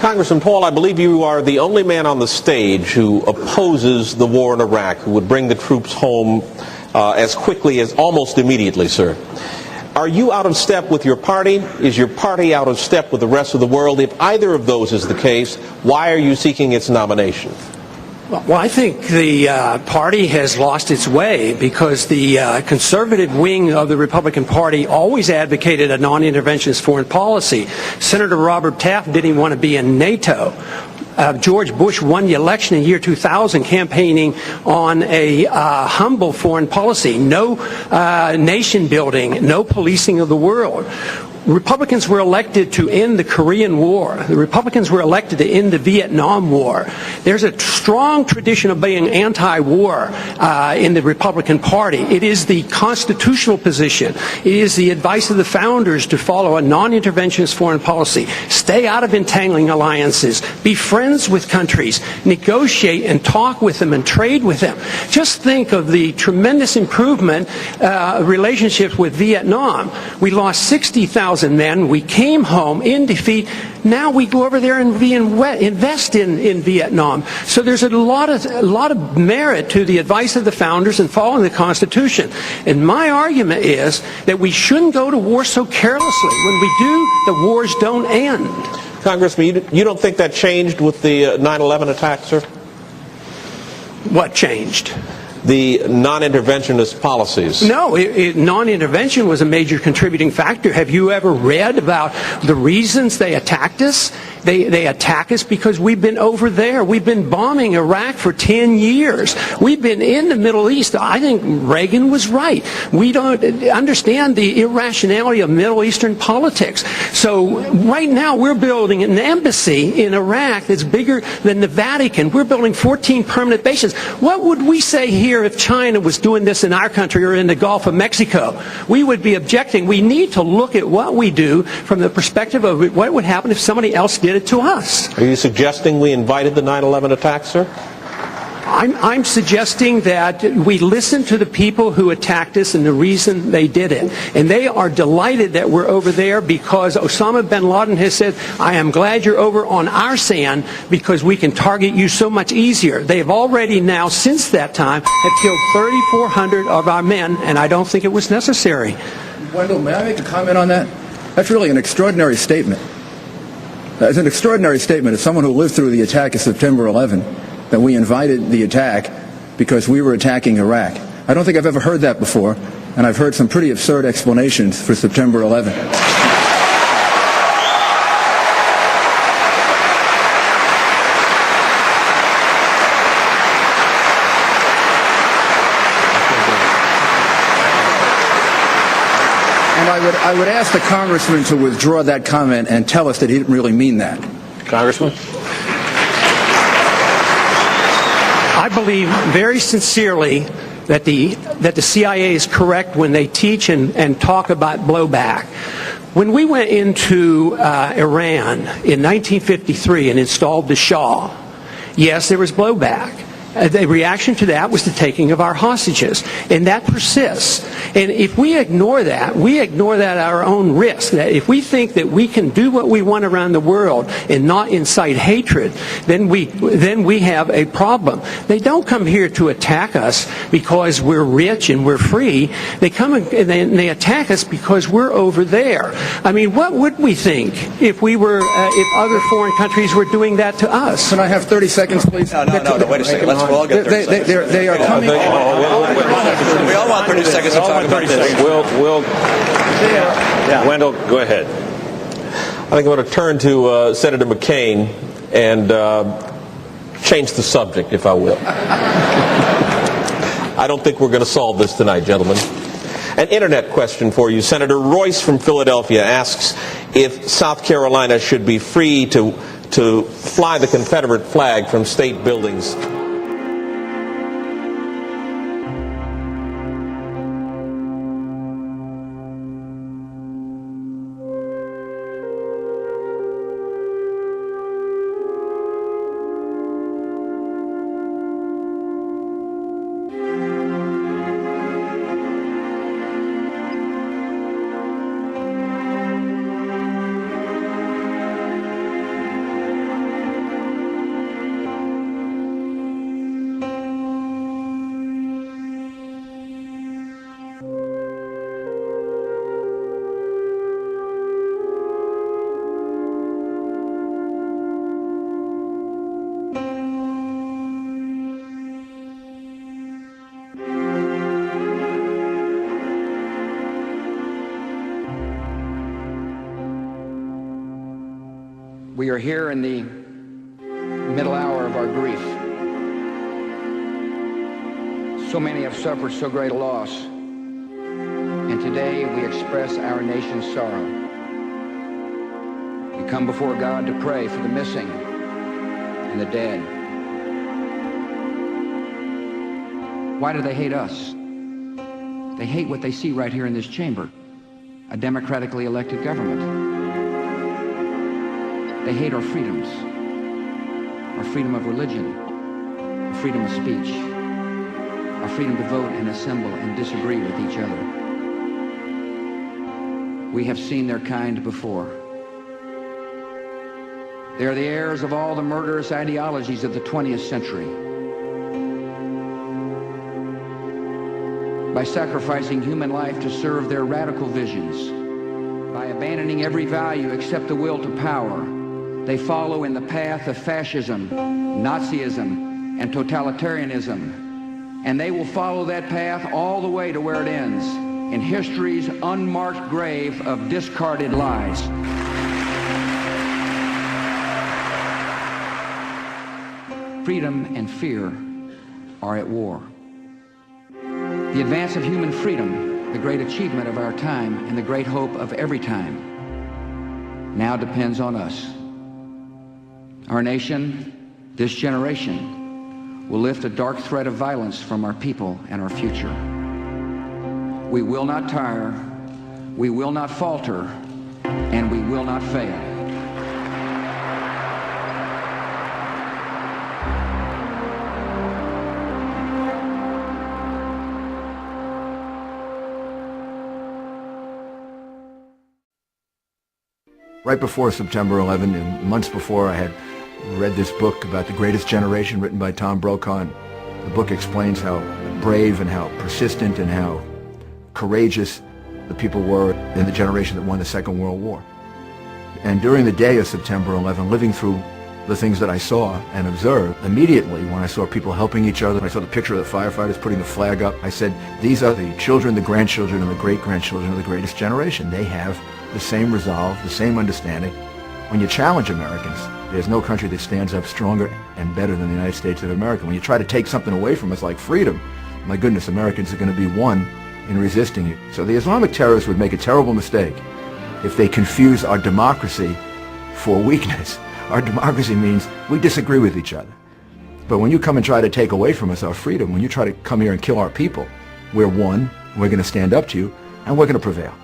Congressman Paul, I believe you are the only man on the stage who opposes the war in Iraq, who would bring the troops home as quickly as almost immediately, sir. Are you out of step with your party? Is your party out of step with the rest of the world? If either of those is the case, why are you seeking its nomination? Well, I think the party has lost its way because the conservative wing of the Republican Party always advocated a non-interventionist foreign policy. Senator Robert Taft didn't want to be in NATO. George Bush won the election in year 2000 campaigning on a humble foreign policy, no nation building, no policing of the world. Republicans were elected to end the Korean War. The Republicans were elected to end the Vietnam War. There's a strong tradition of being anti-war in the Republican Party. It is the constitutional position. It is the advice of the founders to follow a non-interventionist foreign policy. Stay out of entangling alliances. Be friends with countries. Negotiate and talk with them and trade with them. Just think of the tremendous improvement relationships with Vietnam. We lost 60,000 men. We came home in defeat. Now we go over there and invest in Vietnam. So there's a lot of merit to the advice of the founders and following the Constitution. And my argument is that we shouldn't go to war so carelessly. When we do, the wars don't end. Congressman, you don't think that changed with the 9/11 attack, sir? What changed? The non-interventionist policies. No, non-intervention was a major contributing factor. Have you ever read about the reasons they attacked us? They attack us because we've been over there. We've been bombing Iraq for 10 years. We've been in the Middle East. I think Reagan was right. We don't understand the irrationality of Middle Eastern politics. So right now we're building an embassy in Iraq that's bigger than the Vatican. We're building 14 permanent bases. What would we say here if China was doing this in our country or in the Gulf of Mexico? We would be objecting. We need to look at what we do from the perspective of what would happen if somebody else did it to us. Are you suggesting we invited the 9/11 attack, sir? I'm suggesting that we listen to the people who attacked us and the reason they did it. And they are delighted that we're over there because Osama bin Laden has said, I am glad you're over on our sand because we can target you so much easier. They have already now, since that time, have killed 3,400 of our men, and I don't think it was necessary. Wendell, may I make a comment on that? That's really an extraordinary statement. It's an extraordinary statement as someone who lived through the attack of September 11, that we invited the attack because we were attacking Iraq. I don't think I've ever heard that before, and I've heard some pretty absurd explanations for September 11. And I would ask the congressman to withdraw that comment and tell us that he didn't really mean that. Congressman? I believe very sincerely that the CIA is correct when they teach and talk about blowback. When we went into Iran in 1953 and installed the Shah, yes, there was blowback. The reaction to that was the taking of our hostages, and that persists. And if we ignore that at our own risk. That if we think that we can do what we want around the world and not incite hatred, then we have a problem. They don't come here to attack us because we're rich and we're free. They come and they attack us because we're over there. I mean, what would we think if if other foreign countries were doing that to us? Can I have 30 seconds, please? No, wait a second. We'll all get 30 seconds. They are coming. We all want 30 seconds to talk about this. Wendell, go ahead. I think I'm going to turn to Senator McCain and change the subject, if I will. I don't think we're going to solve this tonight, gentlemen. An internet question for you. Senator Royce from Philadelphia asks if South Carolina should be free to fly the Confederate flag from state buildings. We are here in the middle hour of our grief. So many have suffered so great a loss, and today we express our nation's sorrow. We come before God to pray for the missing and the dead. Why do they hate us? They hate what they see right here in this chamber, a democratically elected government. They hate our freedoms, our freedom of religion, our freedom of speech, our freedom to vote and assemble and disagree with each other. We have seen their kind before. They are the heirs of all the murderous ideologies of the 20th century. By sacrificing human life to serve their radical visions, by abandoning every value except the will to power, they follow in the path of fascism, Nazism, and totalitarianism. And they will follow that path all the way to where it ends, in history's unmarked grave of discarded lies. Freedom and fear are at war. The advance of human freedom, the great achievement of our time and the great hope of every time, now depends on us. Our nation, this generation, will lift a dark thread of violence from our people and our future. We will not tire, we will not falter, and we will not fail. Right before September 11, and months before, I had read this book about the greatest generation written by Tom Brokaw. And the book explains how brave and how persistent and how courageous the people were in the generation that won the Second World War. And during the day of September 11, living through the things that I saw and observed, immediately when I saw people helping each other, when I saw the picture of the firefighters putting the flag up, I said, these are the children, the grandchildren, and the great-grandchildren of the greatest generation. They have the same resolve, the same understanding. When you challenge Americans, there's no country that stands up stronger and better than the United States of America. When you try to take something away from us like freedom, my goodness, Americans are going to be one in resisting it. So the Islamic terrorists would make a terrible mistake if they confuse our democracy for weakness. Our democracy means we disagree with each other. But when you come and try to take away from us our freedom, when you try to come here and kill our people, we're one, we're going to stand up to you, and we're going to prevail.